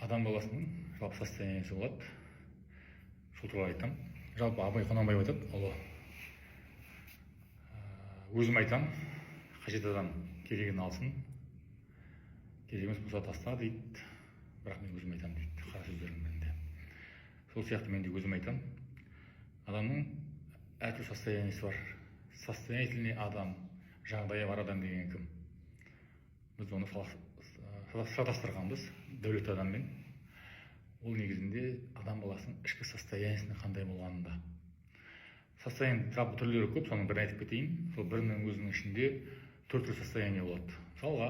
адам баласының жалпы состояниесі болады. Сол туралы айтам. Жалпы Абай Құнанбаев айтады, ұлы. Өзім айтам, қажет адам керегін алсын, керек емес болса таста дейді. Бірақ мен өзім айтам дейді, қара сөздердің бірінде. Сол сияқты мен де өзім айтам. Адамның әртүрлі состояниесі бар. Состоятельный адам, жағдайы бар адам деген кім? Біз оны шатастырғанбыз дәулет адаммен. Ол негізінде адам баласының ішкі состояниесінің қандай болғанында. Состояние жалпы түрлері көп, соның бірін айтып кетейін. Сол бірінің өзінің ішінде төрт состояние болады. Мысалға,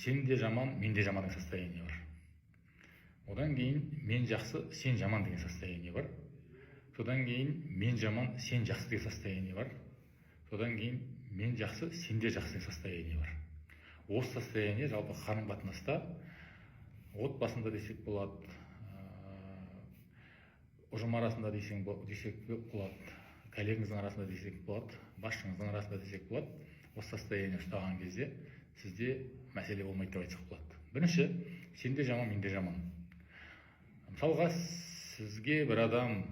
сен де жаман, мен де жаман деген состояние бар. Одан кейін мен жақсы, сен жаман деген состояние бар. Содан кейін мен жаман, сен жақсы деген состояние бар. Содан кейін мен жақсы, сен де жақсы деген состояние бар. Осы состояние жалпы қарым-қатынаста отбасында десек болады, ұжым арасында десек болады, коллегаңыздың арасында десек болады, басшыңыздың арасында десек болады. Осы состояние ұстаған кезде сізде мәселе болмайды деп айтсақ болады. Бірінші, сен де жаман, мен де жаман. Мысалға, сізге бір адам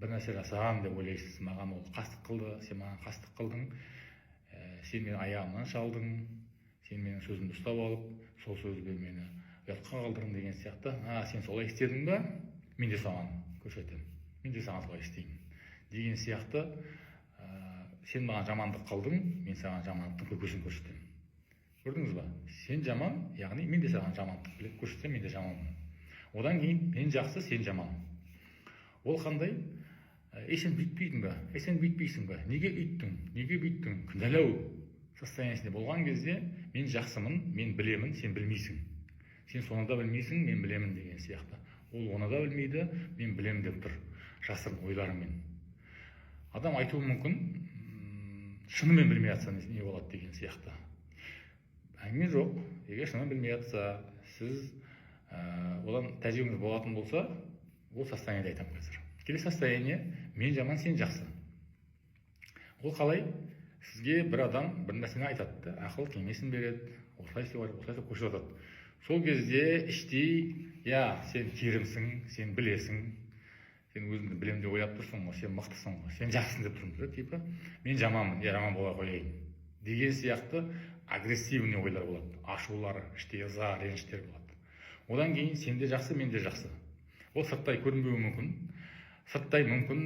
бір нәрсе жасаған деп ойлайсыз. Маған ол қастық қылды, сен маған қастық қылдың, сен менің аяғымнан шалдың, сен менің сөзімді ұстап алып, сол сөзбен мені ұятқа қалдырдың деген сияқты. Сен солай істедің ба? Мен де саған көрсетемін. Мен де саған солай істеймін. Деген сияқты, сен маған жамандық қылдың, мен саған жамандықтың көкесін көрсетемін. Көрдіңіз ба? Сен жаман, яғни мен де саған жамандық көрсетсем, мен де жаманмын. Одан кейін мен жақсы, сен жаман. Ол қандай? Сен бүйтпейдің ба? Сен бүйтпейсің ба? Неге үйттің? Неге бүйттің? Кінәлау состояниесінде болған кезде мен жақсымын, мен білемін, сен білмейсің. Сен соны да білмейсің, мен білемін деген сияқты. Ол оны да білмейді, мен білемін деп тұр, жасырын ойларымен. Адам айтуы мүмкін, шынымен білмей жатса не болады деген сияқты. Әңгіме жоқ. Егер шынымен білмей жатса, сіз одан тәжірибеңіз болатын болса, ол состояниеде айтамын қазір. Келесі состояние, мен жаман, сен жақсы. Ол қалай? Сізге бір адам бір нәрсені айтады, ақыл кеңесін береді, осылай көрсетіп жатады. Сол кезде іштей, сен керімсің, сен білесің, сен өзіңді білемін деп ойлап тұрсың ғой, сен мықтысың ғой, сен жақсың деп тұрсың, типа, мен жаманмын, жаман бола қояйын деген сияқты агрессивный ойлар болады, ашулар, іштей ыза, реніштер болады. Одан кейін сен де жақсы, мен де жақсы. Ол сырттай көрінбеуі мүмкін, сырттай мүмкін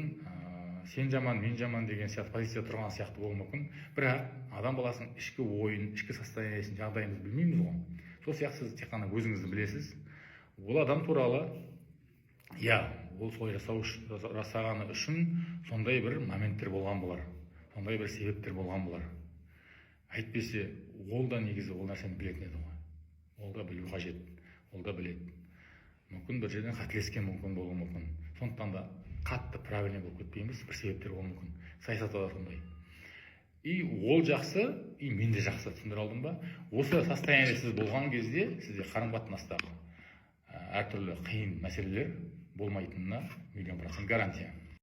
сен жаман, мен жаман деген сияқты позиция тұрған сияқты болуы мүмкін. Бірақ адам баласының ішкі ойын, ішкі состояниесін, жағдайымызды білмейміз ғой. Сол сияқты сіз тек қана өзіңізді білесіз. Ол адам туралы, ол солай жасағаны үшін сондай бір моменттер болған болар, сондай бір себептер болған болар. Әйтпесе, ол да негізі ол нәрсені білетін еді ғой. Ол да білу қажет, ол да біледі. Мүмкін бір жерден қателескен мүмкін болуы мүмкін. Сондықтан да қатты правильный болып кетпейміз, бір себептер болуы мүмкін. Саясатта да сондай. Ол жақсы, мен де жақсы, түсіндіре алдым ба? Осы состояние сіз болған кезде сізде қарым-қатынастағы әртүрлі қиын мәселелер болмайтынына 100% гарантия.